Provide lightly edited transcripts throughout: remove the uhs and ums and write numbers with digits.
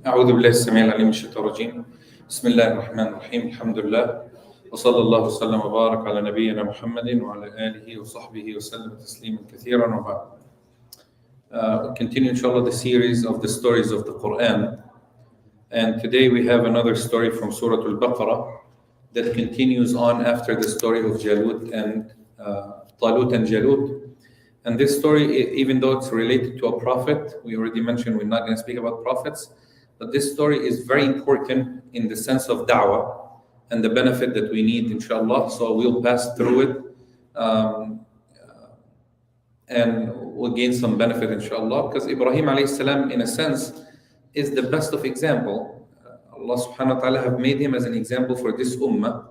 أعوذ بالله السميع العليم من الشيطان الرجيم. بسم الله الرحمن الرحيم. الحمد لله وصلى الله وسلم وبارك على نبينا محمد وعلى آله وصحبه وسلم تسليما كثيرا وبعد. Continue inshallah the series of the stories of the Quran, and today we have another story from Surah Al-Baqarah that continues on after the story of Jalut and Talut and Jalut. And this story, even though it's related to a prophet, we already mentioned we're not going to speak about prophets, but this story is very important in the sense of da'wah and the benefit that we need, inshallah. So we'll pass through it and we'll gain some benefit, inshallah, because Ibrahim alayhi salam, in a sense, is the best of example. Allah subhanahu wa ta'ala have made him as an example for this ummah.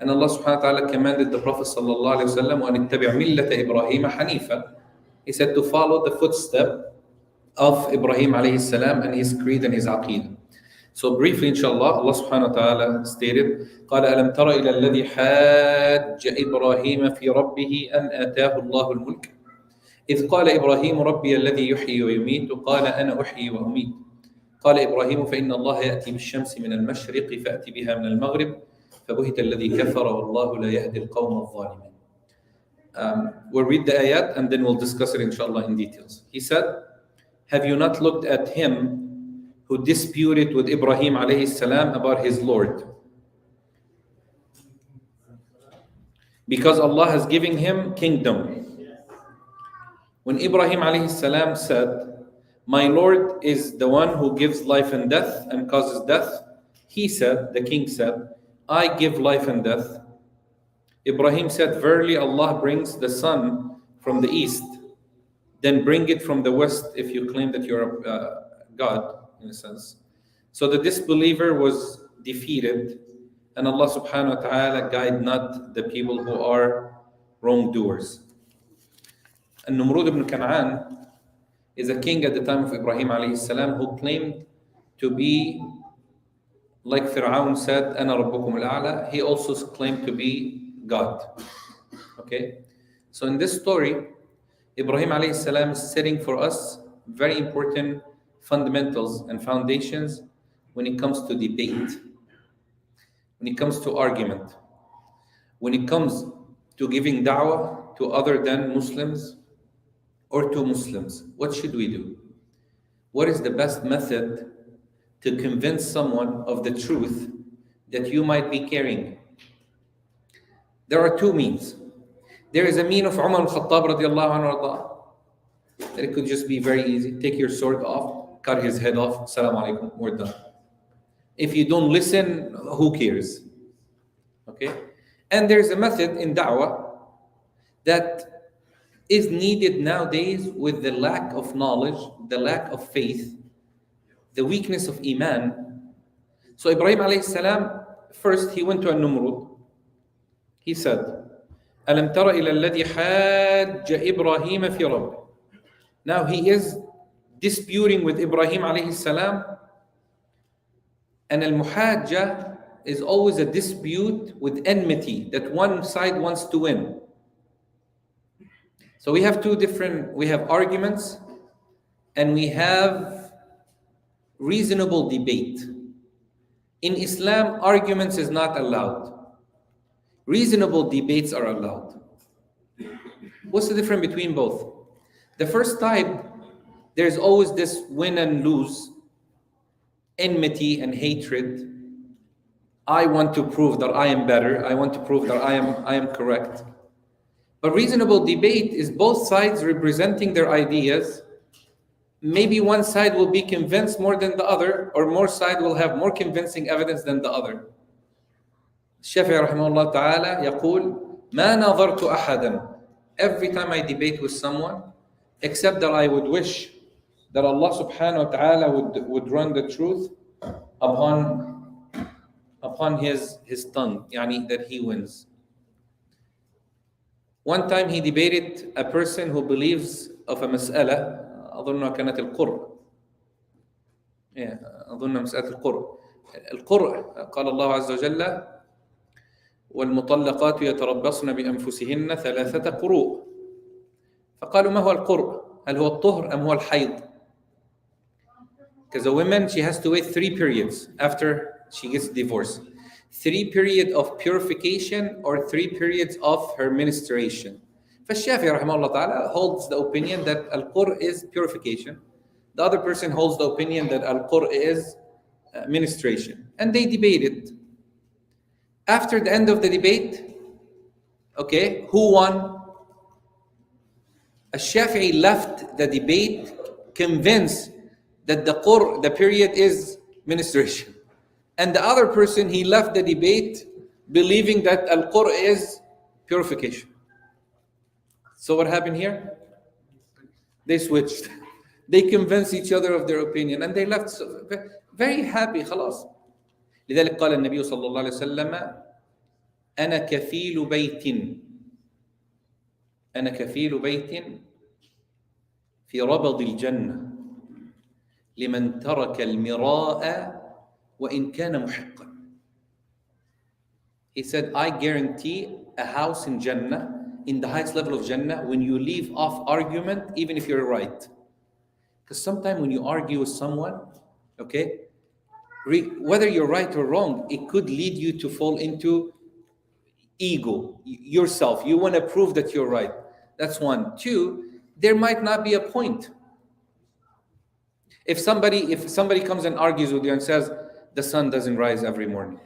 And Allah subhanahu wa ta'ala commanded the Prophet sallallahu alayhi wa sallam, وَأَنِ اتَّبِعْ مِلَّةَ إِبْرَاهِيمَ حَنِيفًا. He said to follow the footstep of Ibrahim alayhi salam and his creed and his aqeedah. So briefly, inshallah, Allah subhanahu wa ta'ala stated, قال ألم تر إلى الذي حاج إبراهيم في ربه أن آتاه الله الملك إذ قال إبراهيم ربي الذي يحيي ويميت قال أنا أحيي وأميت قال إبراهيم فإن الله يأتي بالشمس من المشرق فأتي بها من المغرب فبهت الذي كفر والله لا يهدي القوم الظالمين. We'll read the ayat and then we'll discuss it inshallah in details. He said, have you not looked at him who disputed with Ibrahim alayhi salam about his Lord? Because Allah has given him kingdom. When Ibrahim alayhi salam said, my Lord is the one who gives life and death and causes death, he said, the king said, I give life and death. Ibrahim said, verily Allah brings the sun from the east, then bring it from the west if you claim that you're God, in a sense. So the disbeliever was defeated, and Allah subhanahu wa ta'ala guide not the people who are wrongdoers. And Namrud ibn Canaan is a king at the time of Ibrahim alayhi salam who claimed to be, like Fir'aun said, أَنَا رَبُّكُمُ الْأَعْلَى, he also claimed to be God. Okay? So in this story, Ibrahim alayhi salam is setting for us very important fundamentals and foundations when it comes to debate, when it comes to argument, when it comes to giving da'wah to other than Muslims or to Muslims. What should we do? What is the best method to convince someone of the truth that you might be carrying? There are two means. There is a mean of Umar al-Khattab radiallahu anhu, that it could just be very easy. Take your sword off, cut his head off, Assalamu alaikum, we're done. If you don't listen, who cares? Okay? And there's a method in da'wah that is needed nowadays with the lack of knowledge, the lack of faith, the weakness of iman. So Ibrahim alayhi salam, first he went to a Namrud. He said, أَلَمْ تَرَ إِلَى الَّذِي حَاجَّ إِبْرَاهِيمَ فِي رَبِّهِ. Now he is disputing with Ibrahim alayhi salam, and al-muhajjah is always a dispute with enmity, that one side wants to win. So we have we have arguments and we have reasonable debate. In Islam, arguments is not allowed. Reasonable debates are allowed. What's the difference between both? The first type, there's always this win and lose, enmity and hatred. I want to prove that I am better. I want to prove that I am correct. But reasonable debate is both sides representing their ideas. Maybe one side will be convinced more than the other, or more side will have more convincing evidence than the other. Shafi'i rahimahullah ta'ala يقول ما نظرت أحدا. Every time I debate with someone, except that I would wish that Allah subhanahu wa ta'ala would run the truth upon his tongue, يعني that he wins. One time he debated a person who believes of a مسألة أظنها كانت القرء. أظنها مسألة القرء. قال الله عز وجل والمطلقات يتربصن بأنفسهن 3 قروء. فقالوا ما هو القرء؟ هل هو الطهر أم هو الحيض؟ Because a woman, she has to wait 3 periods after she gets divorced. 3 periods of purification or 3 periods of her menstruation. فالشافعي رحمه الله تعالى holds the opinion that al-qur is purification. The other person holds the opinion that al-qur is menstruation. And they debated. After the end of the debate, okay, who won? Al-Shafi'i left the debate convinced that the period is menstruation. And the other person, he left the debate believing that al-qur is purification. So what happened here? They switched. They convinced each other of their opinion and they left very happy. خلاص. لذلك قال النبي صلى الله عليه وسلم أنا كفيل بيت في ربض الجنة لمن ترك المراء وإن كان محقا. He said, I guarantee a house in Jannah, in the highest level of Jannah, when you leave off argument, even if you're right. Because sometimes when you argue with someone, okay, whether you're right or wrong, it could lead you to fall into ego, yourself. You want to prove that you're right. That's one. Two, there might not be a point. If somebody comes and argues with you and says, the sun doesn't rise every morning,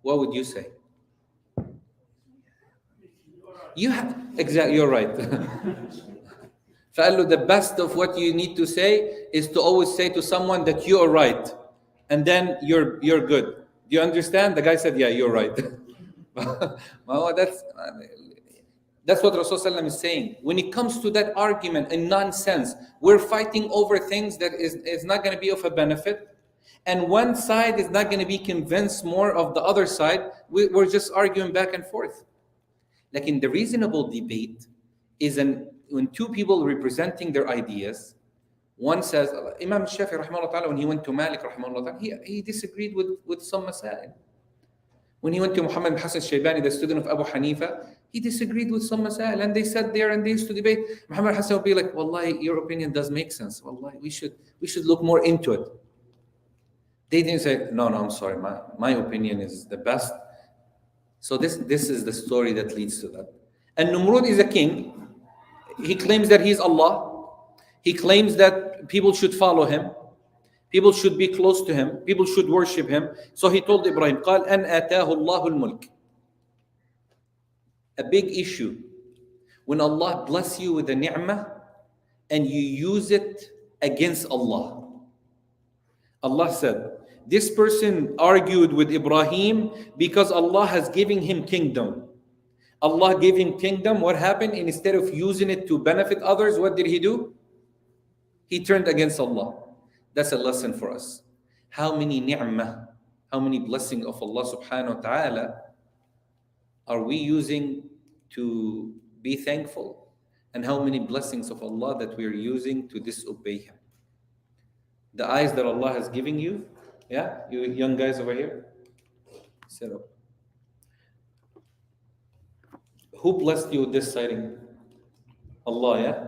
what would you say? Exactly, you're right. فقال له, the best of what you need to say is to always say to someone that you are right, and then you're good. Do you understand? The guy said, yeah, you're right. Well, that's what Rasulullah is saying. When it comes to that argument and nonsense, we're fighting over things that is not going to be of a benefit, and one side is not going to be convinced more of the other side. We're just arguing back and forth. Like in the reasonable debate is when two people representing their ideas, one says, Imam Shafi'i rahimahullah ta'ala, when he went to Malik rahimahullah ta'ala, he disagreed with some masail. When he went to Muhammad bin Hassan Shaybani, the student of Abu Hanifa, he disagreed with some masail, and they sat there and they used to debate. Muhammad Hassan would be like, Wallahi, your opinion does make sense. Wallahi, we should look more into it. They didn't say, no, I'm sorry, my opinion is the best. So this is the story that leads to that. And Namrud is a king. He claims that he's Allah. He claims that people should follow him. People should be close to him. People should worship him. So he told Ibrahim, قال أن آتاه الله الملك. A big issue. When Allah bless you with a ni'mah and you use it against Allah. Allah said, this person argued with Ibrahim because Allah has given him kingdom. Allah gave him kingdom. What happened? Instead of using it to benefit others, what did he do? He turned against Allah. That's a lesson for us. How many ni'mah, how many blessings of Allah subhanahu wa ta'ala are we using to be thankful? And how many blessings of Allah that we are using to disobey Him? The eyes that Allah has given you, yeah, you young guys over here, sit up. Who blessed you with this sighting? Allah, yeah?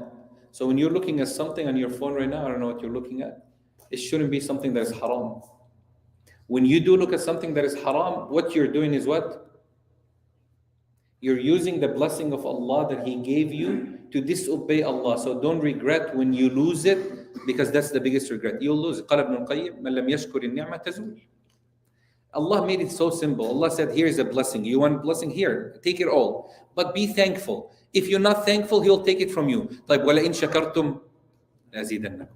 So when you're looking at something on your phone right now, I don't know what you're looking at, it shouldn't be something that is haram. When you do look at something that is haram, what you're doing is what? You're using the blessing of Allah that He gave you to disobey Allah. So don't regret when you lose it, because that's the biggest regret. You'll lose it. قال ابن القيم من لم يشكر النعمة تزول. Allah made it so simple. Allah said, here is a blessing. You want blessing? Here, take it all. But be thankful. If you're not thankful, He'll take it from you. طيب وَلَئِن شَكَرْتُمْ لَأَزِيدَنَّكُمْ.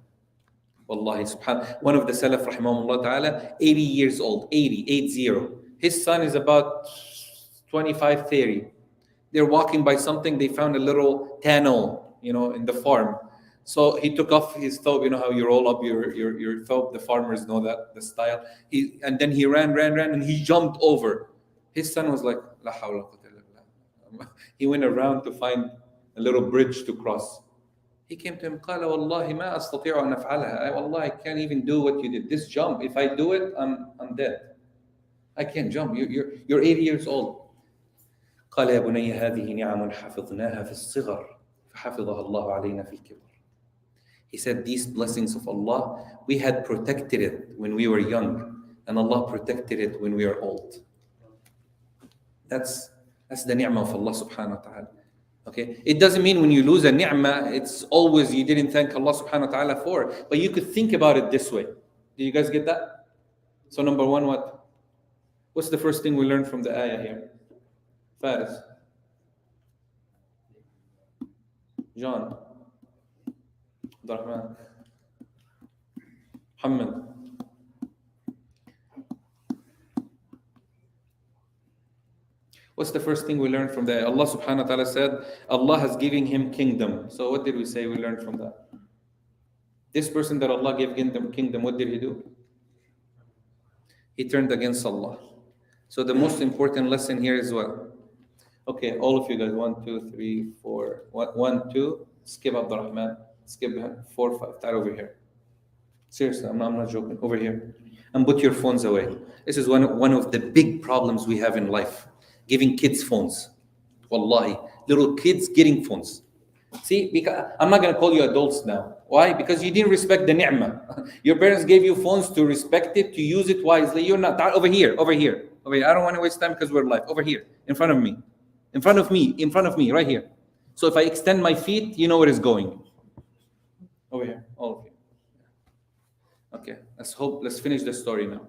Wallahi, subhanAllah. One of the Salaf, rahimahullah ta'ala, 80 years old, 80. His son is about 25, 30. They're walking by something, they found a little tunnel, in the farm. So he took off his thobe, how you roll up your thobe, the farmers know that, the style. And then he ran, and he jumped over. His son was like, La hawla quwwata illa billah. He went around to find a little bridge to cross. He came to him, قال والله ما أستطيع أن أفعلها. Wallah, I can't even do what you did. This jump, if I do it, I'm dead. I can't jump. You're 80 years old. قال يا بني هذه نعم حفظناها في الصغر فحفظها الله علينا في الكبر. He said, these blessings of Allah, we had protected it when we were young, and Allah protected it when we are old. That's the ni'mah of Allah subhanahu wa ta'ala. Okay, it doesn't mean when you lose a ni'mah, it's always you didn't thank Allah subhanahu wa ta'ala for it. But you could think about it this way. Do you guys get that? So number one, what? What's the first thing we learned from the ayah here? Faris. John. Abdurrahman. Muhammad. What's the first thing we learned from that? Allah subhanahu wa ta'ala said, Allah has given him kingdom. So what did we say we learned from that? This person that Allah gave kingdom, what did he do? He turned against Allah. So the most important lesson here is what? Okay, all of you guys, 1, 2, 3, 4, 1, 2, skip Abdurrahman, skip 4, 5, start over here. Seriously, I'm not joking, over here. And put your phones away. This is one of the big problems we have in life. Giving kids phones. Wallahi. Little kids getting phones. See, because I'm not going to call you adults now. Why? Because you didn't respect the ni'mah. Your parents gave you phones to respect it, to use it wisely. You're not. Over here. I don't want to waste time because we're live. Over here, in front of me. In front of me, right here. So if I extend my feet, you know where it's going. Over here, all of you. Okay, let's finish the story now.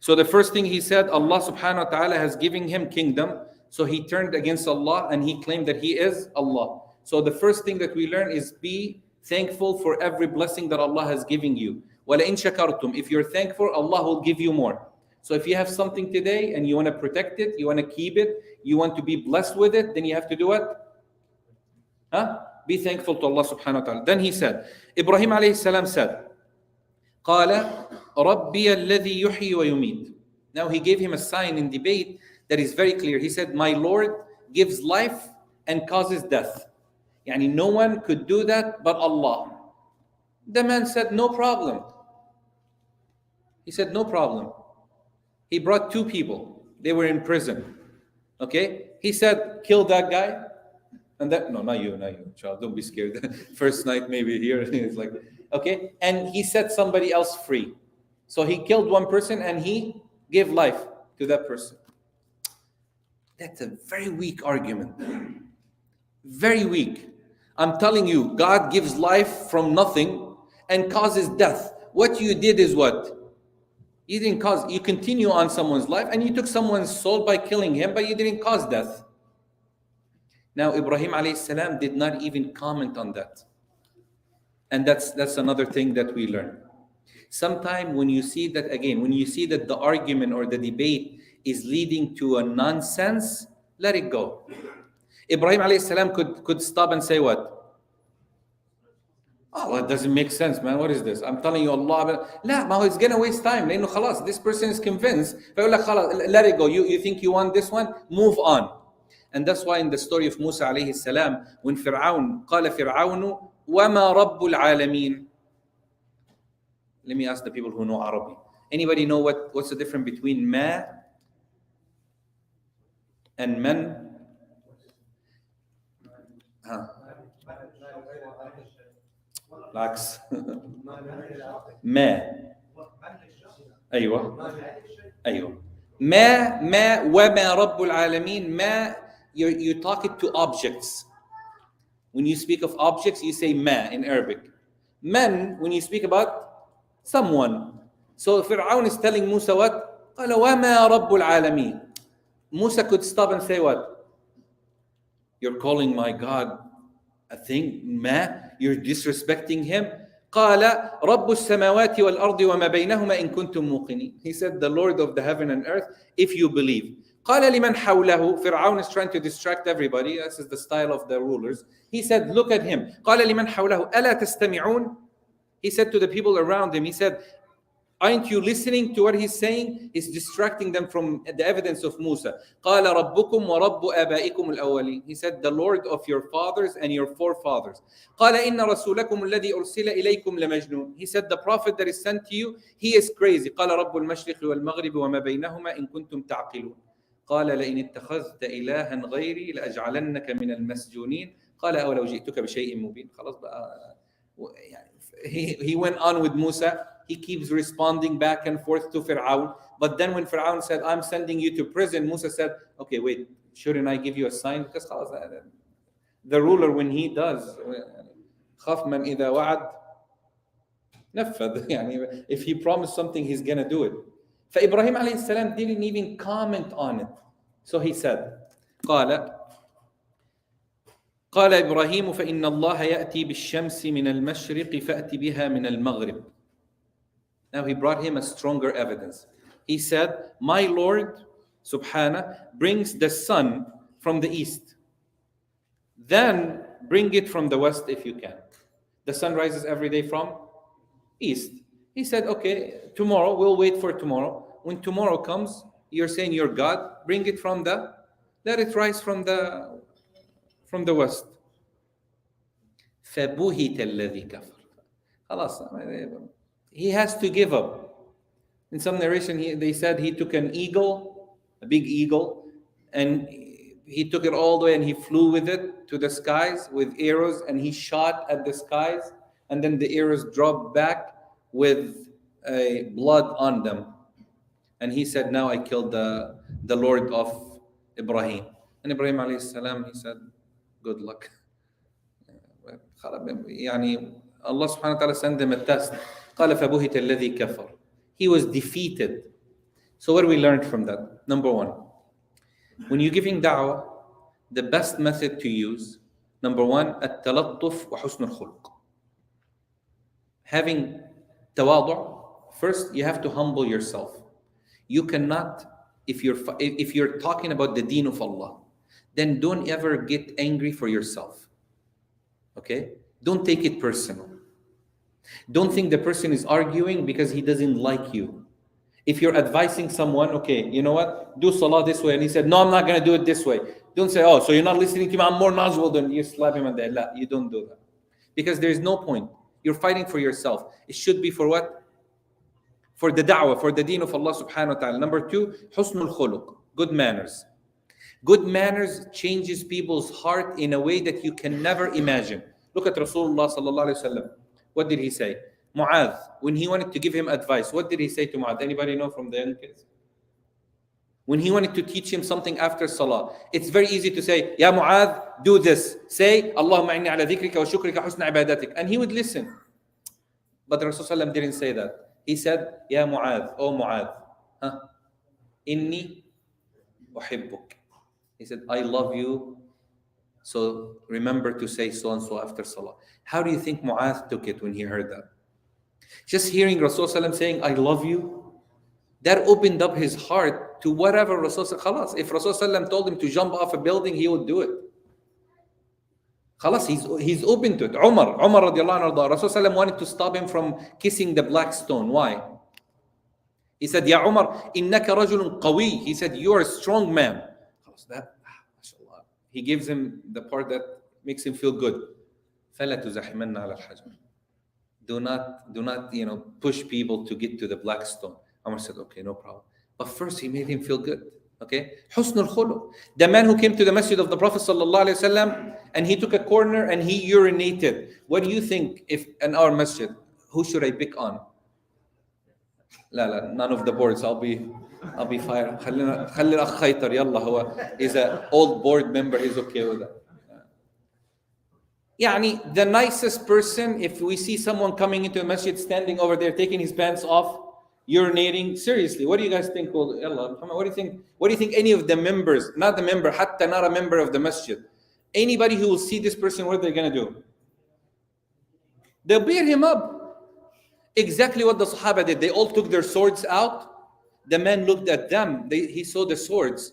So the first thing he said, Allah subhanahu wa ta'ala has given him kingdom. So he turned against Allah and he claimed that he is Allah. So the first thing that we learn is be thankful for every blessing that Allah has given you. وَلَئِن شَكَرْتُمْ. If you're thankful, Allah will give you more. So if you have something today and you want to protect it, you want to keep it, you want to be blessed with it, then you have to do what? Be thankful to Allah subhanahu wa ta'ala. Then he said, Ibrahim alayhi salam said, قال ربي الذي يحيي ويميت. Now he gave him a sign in debate that is very clear. He said, my Lord gives life and causes death. Yani no one could do that but Allah. The man said, no problem. He said, no problem. He brought 2 people. They were in prison. Okay? He said, kill that guy. And that, no, not you, child. Don't be scared. First night maybe here. It's like, okay? And he set somebody else free. So he killed one person and he gave life to that person. That's a very weak argument. Very weak. I'm telling you, God gives life from nothing and causes death. What you did is what? You didn't cause, you continue on someone's life and you took someone's soul by killing him, but you didn't cause death. Now, Ibrahim alayhi salam did not even comment on that. And that's another thing that we learn. Sometimes when you see that, again, when you see that the argument or the debate is leading to a nonsense, let it go. Ibrahim alayhi salam could stop and say what? Oh, well, it doesn't make sense, man. What is this? I'm telling you Allah. لا, ما هو it's gonna waste time. لأنه خلاص, this person is convinced. فيقول لك خلاص, let it go. You think you want this one? Move on. And that's why in the story of Musa alayhi salam, when Fir'aun, قال فرعون وما رب العالمين. Let me ask the people who know Arabic. Anybody know what's the difference between ma and man? العكس. ما أيوة ما وما رب العالمين. ما, you're talking to objects. When you speak of objects, you say ma in Arabic. Man, when you speak about someone. So Fir'aun is telling Musa what? قال وما رب العالمين. Musa could stop and say what? You're calling my God a thing, ma? You're disrespecting him. قال رب السماوات والأرض وما بينهما إن كنتم موقنين. He said, the Lord of the heaven and earth, if you believe. قال لمن حوله. Fir'aun is trying to distract everybody. This is the style of the rulers. He said, look at him. قال لمن حوله ألا تستمعون. He said to the people around him, he said, aren't you listening to what he's saying? He's distracting them from the evidence of Musa. قال ربكم ورب آبائكم الأولين. He said, the Lord of your fathers and your forefathers. قال إن رسولكم الذي أرسل إليكم لمجنون. He said, the prophet that is sent to you, he is crazy. قال رب المشرق والمغرب وما بينهما إن كنتم تعقلون. قال لئن اتخذت إلها غيري لأجعلنك من المسجونين. قال أولو جئتك بشيء مبين. خلاص بقى يعني he went on with Musa. He keeps responding back and forth to Fir'aun. But then when Fir'aun said, I'm sending you to prison, Musa said, okay, wait, shouldn't I give you a sign? Because the ruler, when he does, خاف من إذا وعد نفذ. يعني if he promised something, he's going to do it. فإبراهيم عليه السلام didn't even comment on it. So he said, قال إبراهيم فإن الله يأتي بالشمس من المشرق فأتي بها من المغرب. Now he brought him a stronger evidence. He said, my Lord, subhanahu, brings the sun from the east. Then bring it from the west if you can. The sun rises every day from east. He said, okay, tomorrow, we'll wait for tomorrow. When tomorrow comes, you're saying you're God, bring it let it rise from the west. فَبُهِتَ الَّذِي كَفَرَ. خلاص, he has to give up. In some narration, they said he took an eagle, a big eagle, and he took it all the way and he flew with it to the skies with arrows, and he shot at the skies, and then the arrows dropped back with blood on them. And he said, now I killed the Lord of Ibrahim. And Ibrahim alayhi salam, he said, good luck. يعني Allah subhanahu wa ta'ala sent him a test. قال فبهت الذي كفر. He was defeated. So what do we learn from that? Number one, when you're giving da'wah, the best method to use, number one, التلطف وحسن الخلق. Having tawadu', first you have to humble yourself. You cannot, if you're talking about the deen of Allah, then don't ever get angry for yourself. Okay? Don't take it personal. Don't think the person is arguing because he doesn't like you. If you're advising someone, okay, you know what? Do salah this way. And he said, no, I'm not going to do it this way. Don't say, oh, so you're not listening to me. I'm more knowledgeable than you. Slap him on the head. La, you don't do that. Because there's no point. You're fighting for yourself. It should be for what? For the da'wah, for the deen of Allah subhanahu wa ta'ala. Number two, husnul khuluq, good manners. Good manners changes people's heart in a way that you can never imagine. Look at Rasulullah sallallahu alayhi wa sallam. What did he say? Mu'adh, when he wanted to give him advice, what did he say to Mu'adh? Anybody know from the young kids? When he wanted to teach him something after salah, it's very easy to say, Ya Mu'adh, do this. Say, Allahumma inni ala dhikrika wa shukrika husna ibadatik. And he would listen. But Rasulullah didn't say that. He said, Ya Mu'adh, oh Mu'adh, inni uhibbuk. He said, I love you. So remember to say so and so after salah. How do you think Mu'adh took it when he heard that? Just hearing Rasulullah saying, I love you, that opened up his heart to whatever Rasulullah. Khalas, if Rasulullah told him to jump off a building, he would do it. Khalas, he's open to it. Umar radiallahu anhu, Rasulullah wanted to stop him from kissing the black stone. Why? He said, Ya Umar, innaka rajulun qawi. He said, you are a strong man. Khalas, that, mashallah. He gives him the part that makes him feel good. فَلَا تُزَحِمَنَّ عَلَى الْحَجْرِ. Do not, push people to get to the black stone. Umar said, okay, no problem. But first he made him feel good. Okay? Husnul khuluq. The man who came to the masjid of the Prophet sallallahu alaihi wasallam and he took a corner and he urinated. What do you think if in our masjid, who should I pick on? La, none of the boards. I'll be fired. خلي الأخ خيطر يلا هو is an old board member. He's okay with that. يعني the nicest person, if we see someone coming into a masjid standing over there taking his pants off, urinating, seriously, what do you guys think? What do you think any of the members, not the member, hatta not a member of the masjid, anybody who will see this person, what are they going to do? They'll beat him up. Exactly what the Sahaba did. They all took their swords out. The man looked at them. He saw the swords.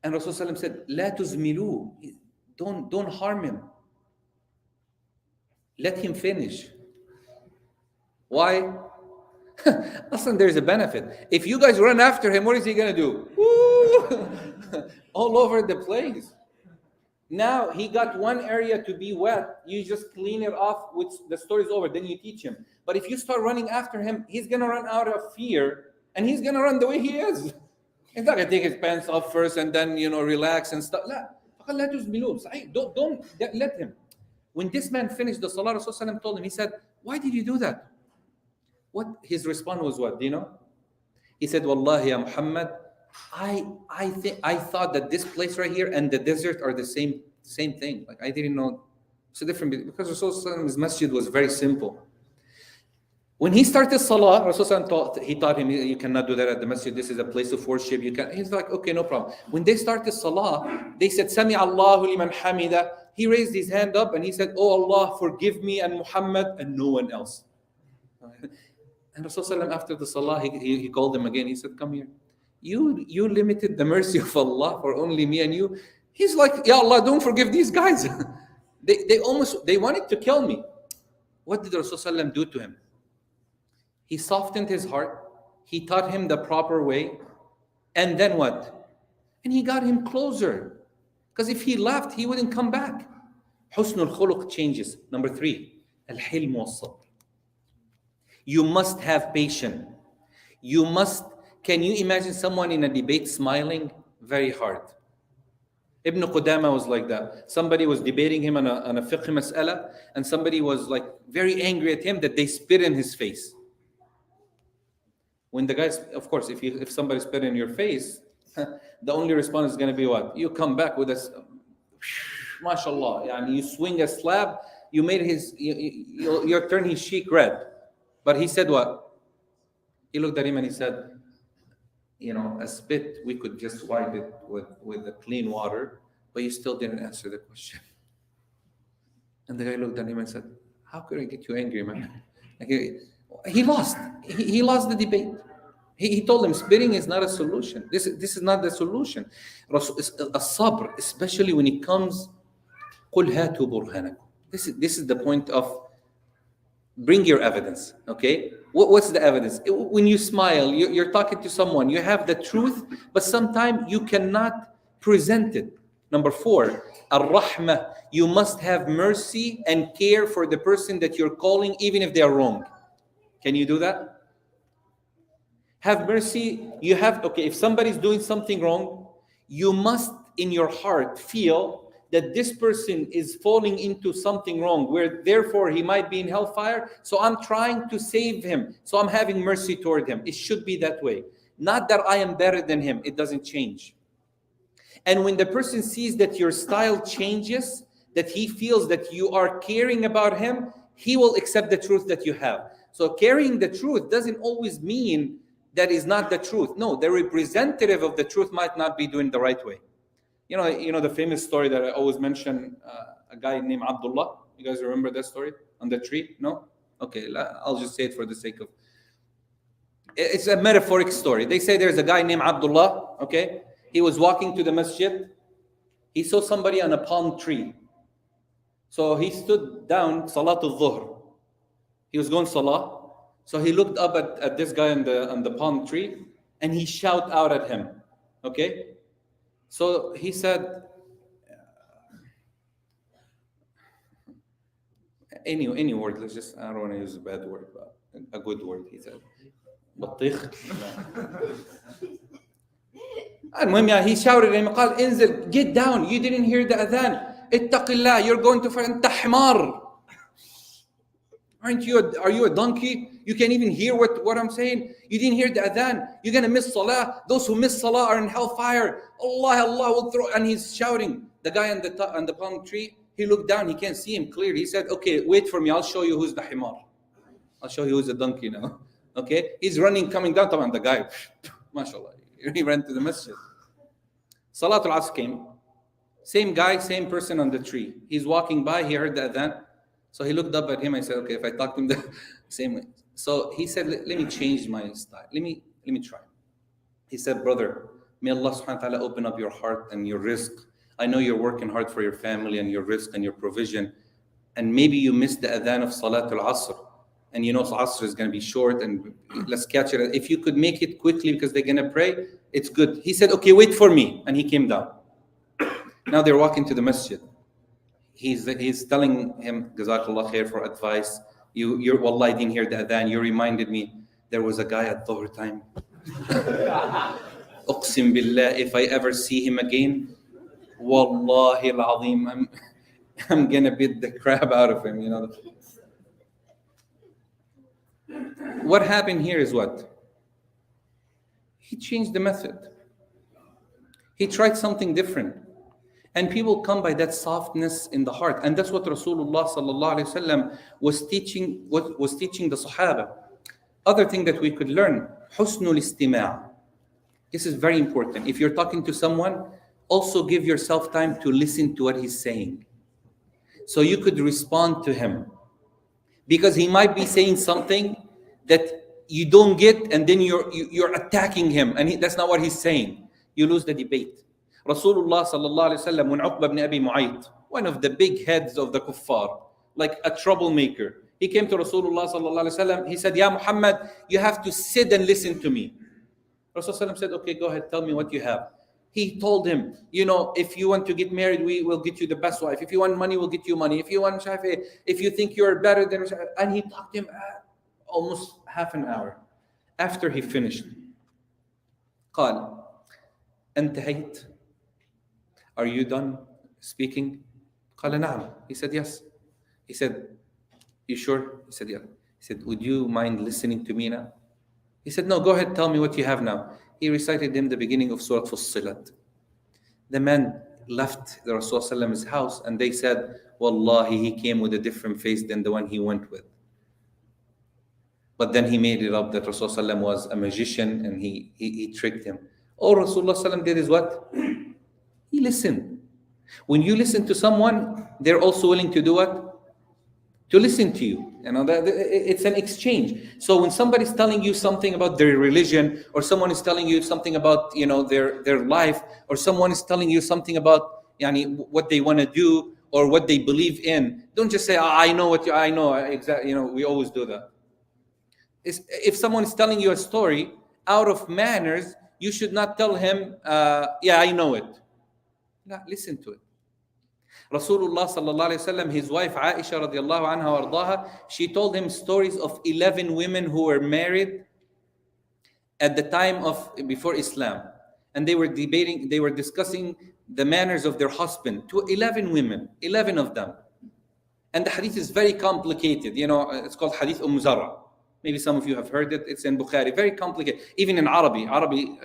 And Rasulullah said, La tuzmilu. Don't harm him. Let him finish. Why? Listen, there's a benefit. If you guys run after him, what is he going to do? Woo! All over the place. Now he got one area to be wet. You just clean it off with the story's over. Then you teach him. But if you start running after him, he's going to run out of fear. And he's going to run the way he is. He's not going to take his pants off first and then, relax and stuff. Don't let him. When this man finished the salah, Rasulullah told him, he said, why did you do that? What his response was, what? Do you know? He said, Wallahi ya Muhammad, I thought that this place right here and the desert are the same thing. Like, I didn't know it's a different, because Rasulullah's masjid was very simple. When he started Salah, Rasulullah taught him, you cannot do that at the masjid. This is a place of worship. He's like, okay, no problem. When they started Salah, they said, Sami Allahu liman hamida. He raised his hand up and he said, oh Allah, forgive me and Muhammad and no one else. And Rasulullah, after the Salah, he called him again. He said, come here. You limited the mercy of Allah for only me and you. He's like, Ya Allah, don't forgive these guys. they wanted to kill me. What did Rasulullah do to him? He softened his heart. He taught him the proper way. And then what? And he got him closer. Because if he left, he wouldn't come back. Husnul khuluq changes. Number 3, al-hilm was-sabr. You must have patience. Can you imagine someone in a debate smiling? Very hard. Ibn Qudama was like that. Somebody was debating him on a fiqh mas'ala, and somebody was like very angry at him that they spit in his face. When the guys, of course, if somebody spit in your face, the only response is going to be what? You come back with a, mashallah, and you swing a slab, you made you turn his cheek red. But he said what? He looked at him and he said, a spit, we could just wipe it with the clean water, but you still didn't answer the question. And the guy looked at him and said, how could I get you angry, man? Like, he lost. He lost the debate. He told him spitting is not a solution. This is not the solution. As-sabr, especially when it comes, قُلْ هَاتُوا بُرْهَانَكُمْ. This is the point of bring your evidence, okay? What's the evidence? When you smile, you're talking to someone, you have the truth, but sometimes you cannot present it. Number 4, ar-rahmah. You must have mercy and care for the person that you're calling, even if they are wrong. Can you do that? Have mercy. If somebody's doing something wrong, you must in your heart feel that this person is falling into something wrong, where therefore he might be in hellfire. So I'm trying to save him. So I'm having mercy toward him. It should be that way. Not that I am better than him. It doesn't change. And when the person sees that your style changes, that he feels that you are caring about him, he will accept the truth that you have. So carrying the truth doesn't always mean that is not the truth. No, the representative of the truth might not be doing the right way. You know the famous story that I always mention, a guy named Abdullah. You guys remember that story on the tree? No? Okay, I'll just say it for the sake of... It's a metaphoric story. They say there's a guy named Abdullah, okay? He was walking to the masjid. He saw somebody on a palm tree. So he stood down, Salatul Dhuhr. He was going Salah. So he looked up at this guy on the palm tree, and he shouted out at him, okay? So he said, any word, let's just, I don't want to use a bad word, but a good word. He said, بطيخ. المهم, he shouted at him, قال انزل, get down, you didn't hear the adhan. اتق الله, you're going to find, انت حمار. Are you a donkey? You can't even hear what I'm saying. You didn't hear the adhan. You're going to miss salah. Those who miss salah are in hellfire. Allah will throw. And he's shouting. The guy on the palm tree, he looked down. He can't see him clearly. He said, okay, wait for me. I'll show you who's the himar. I'll show you who's the donkey now. Okay? He's running, coming down. And the guy, mashallah, he ran to the masjid. Salatul Asr came. Same guy, same person on the tree. He's walking by. He heard the adhan. So he looked up at him. I said, okay, if I talk to him the same way. So he said, let me change my style. Let me try. He said, brother, may Allah subhanahu wa ta'ala open up your heart and your rizq. I know you're working hard for your family and your rizq and your provision. And maybe you missed the adhan of Salatul Asr. And Asr is going to be short, and let's catch it. If you could make it quickly because they're going to pray, it's good. He said, okay, wait for me. And he came down. Now they're walking to the masjid. He's telling him, Jazakallah khair for advice. You're Wallah, I didn't hear the adhan. You reminded me, there was a guy at Dhuhr time. Uqsim billah, if I ever see him again, Wallahi al-azim, I'm gonna beat the crap out of him, what happened here is what? He changed the method. He tried something different. And people come by that softness in the heart. And that's what Rasulullah sallallahu alaihi wasallam was teaching the Sahaba. Other thing that we could learn, husnul istima'. This is very important. If you're talking to someone, also give yourself time to listen to what he's saying. So you could respond to him. Because he might be saying something that you don't get, and then you're attacking him, and that's not what he's saying. You lose the debate. Rasulullah sallallahu alaihi wasallam, when Uqba ibn Abi Mu'ayt, one of the big heads of the kuffar, like a troublemaker, he came to Rasulullah sallallahu alaihi wasallam. He said, "Ya Muhammad, you have to sit and listen to me." Rasulullah said, "Okay, go ahead, tell me what you have." He told him, if you want to get married, we will get you the best wife. If you want money, we'll get you money. If you want shafi, if you think you're better than, and he talked to him almost half an hour. After he finished, قال انتهيت? Are you done speaking? قال نعم. He said yes. He said, you sure? He said yeah. He said, would you mind listening to me now? He said, no, go ahead, tell me what you have now. He recited him the beginning of Surah Fussilat. The man left the Rasulullah's house, and they said, Wallahi, he came with a different face than the one he went with. But then he made it up that Rasulullah was a magician, and he tricked him. All Rasulullah did is what? He listened. When you listen to someone, they're also willing to do what? To listen to you. It's an exchange. So when somebody's telling you something about their religion, or someone is telling you something about their life, or someone is telling you something about what they want to do or what they believe in, don't just say, I know I know exactly. We always do that. If someone is telling you a story, out of manners, you should not tell him, yeah, I know it. No, listen to it. Rasulullah sallallahu alayhi wasallam, his wife Aisha radiallahu anha wardaha, she told him stories of 11 women who were married at the time before Islam, and they were discussing the manners of their husband to 11 women, 11 of them. And the hadith is very complicated. It's called Hadith Zara. Maybe some of you have heard it. It's in Bukhari. Very complicated. Even in Arabic,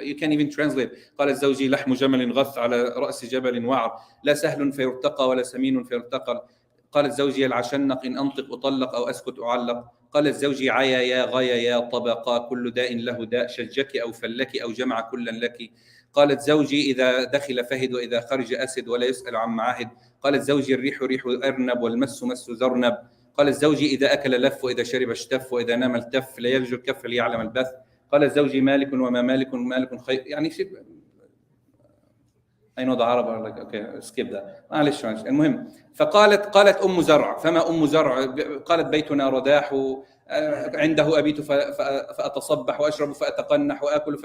you can't even translate. قالت زوجي لحم جمل غث على رأس جبل وعر لا سهل فيرتقى ولا سمين فيرتقى. قالت زوجي العشنق إن أنطق أطلق أو أسكت أعلق. قالت زوجي عيا يا غيا يا طبقا كل داء له داء شجك أو فلك أو جمع كلا لك. قالت زوجي إذا دخل فهد وإذا خرج أسد ولا يسأل عن معاهد. قالت زوجي الريح ريح أرنب والمس مس زرنب. قال الزوجي إذا أكل لف وإذا شرب اشتف وإذا نام التف لا يرجو الكف ليعلم البث. قال الزوجي مالك وما مالك خير. شيء I know the Arab are like okay skip that. معلش المهم قالت أم زرع فما أم زرع قالت بيتنا رداح عنده أبيت فأتصبح وأشرب فأتقنح وآكل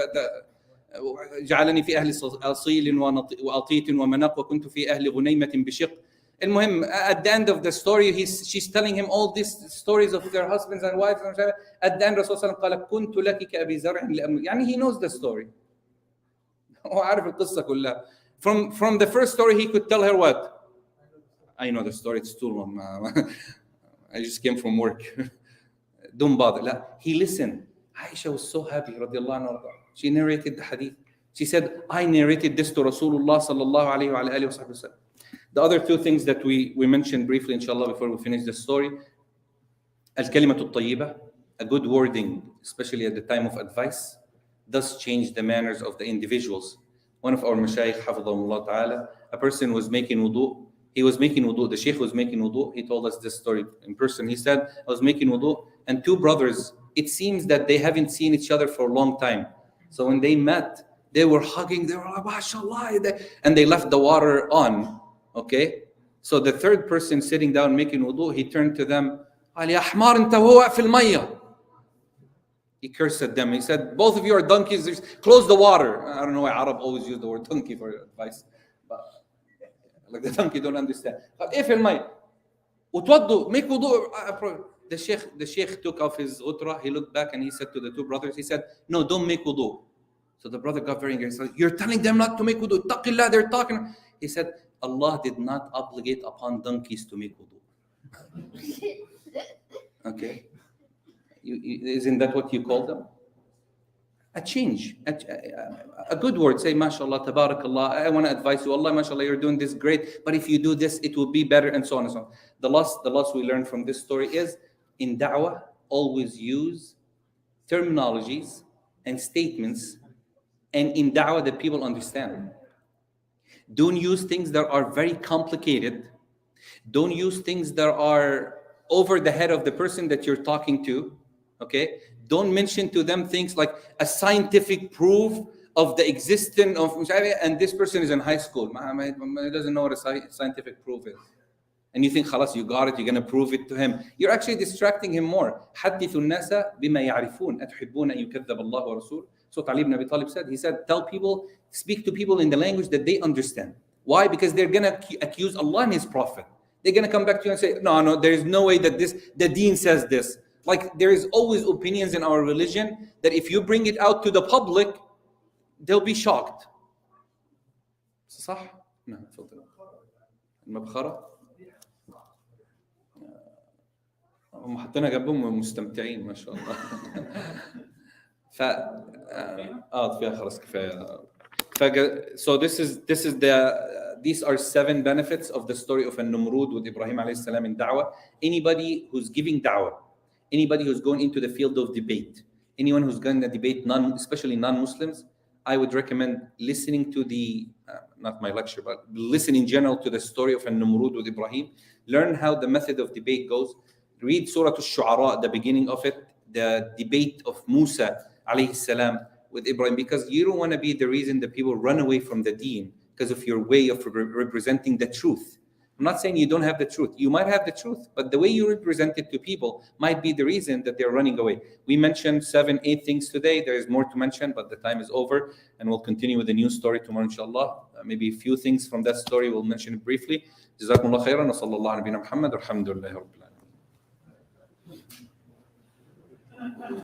جعلني في أهل أصيل وأطيت ومنق وكنت في أهل غنيمة بشق. المهم at the end of the story she's telling him all these stories of their husbands and wives. At the end Rasulullah قال كنت لك كأبي زرع لأمر. He knows the story. هو عارف القصة كلها. From the first story he could tell her what? I know the story, it's too long. I just came from work. Don't bother. لا. He listened. Aisha was so happy radiallahu anha. She narrated the hadith. She said, I narrated this to Rasulullah sallallahu alayhi wa alihi wa sallam. The other two things that we mentioned briefly, inshallah, before we finish the story. Al-kalimatu tayyibah, a good wording, especially at the time of advice, does change the manners of the individuals. One of our mashayikh, hafidhahullah ta'ala, a person was making wudu. He was making wudu. The sheikh was making wudu. He told us this story in person. He said, I was making wudu, and two brothers, it seems that they haven't seen each other for a long time. So when they met, they were hugging, they were like, mashallah, and they left the water on. Okay, so the third person sitting down making wudu, he turned to them, يا حمار انت وهو في المية. He cursed at them. He said, both of you are donkeys, close the water. I don't know why Arab always use the word donkey for advice, but like the donkey don't understand. ايه في المية وتوضوا, make wudu. The sheikh took off his ghutra, he looked back and he said to the two brothers, he said, no, don't make wudu. So the brother got very angry. He said, you're telling them not to make wudu. Taqillah, they're talking. He said, Allah did not obligate upon donkeys to make wudu. Okay? Isn't that what you call them? A change, a good word. Say, mashallah, tabarakallah, I want to advise you, Allah, mashallah, you're doing this great, but if you do this, it will be better, and so on and so on. The loss we learned from this story is, in da'wah, always use terminologies and statements, and in da'wah that people understand. Don't use things that are very complicated. Don't use things that are over the head of the person that you're talking to. Okay? Don't mention to them things like a scientific proof of the existence of, and this person is in high school. He doesn't know what a scientific proof is. And you think, khalas, you got it, you're going to prove it to him. You're actually distracting him more. حَدِّثُ النَّاسَ بِمَا يَعْرِفُونَ أَتُحِبُّونَ أَن يُكَذَّبَ اللَّهُ وَرَسُولُهُ. So Ali ibn Abi Talib said, he said, tell people, speak to people in the language that they understand. Why? Because they're going to accuse Allah and His Prophet. They're going to come back to you and say, no, there is no way that the deen says this. Like, there is always opinions in our religion that if you bring it out to the public, they'll be shocked. صح؟ نعم تفضل. المبخرة. هم حاطينها جنبهم مستمتعين ما شاء الله. فيها خلاص كفاية. So these are 7 benefits of the story of النمرود with Ibrahim alayhi salam in da'wah. Anybody who's giving da'wah, anybody who's going into the field of debate, anyone who's going to debate, especially non-Muslims, I would recommend listening to not my lecture, but listen in general to the story of Namrud with Ibrahim. Learn how the method of debate goes. Read Surah Al-Shu'ara at the beginning of it, the debate of Musa alayhi salam with Ibrahim, because you don't want to be the reason that people run away from the deen because of your way of representing the truth. I'm not saying you don't have the truth. You might have the truth, but the way you represent it to people might be the reason that they're running away. We mentioned 7, 8 things today. There is more to mention, but the time is over, and we'll continue with a new story tomorrow, inshallah. Maybe a few things from that story we'll mention it briefly. Jazakumullah khairan, wa sallallahu ala nabina Muhammad, alhamdulillahi rabbil alamin.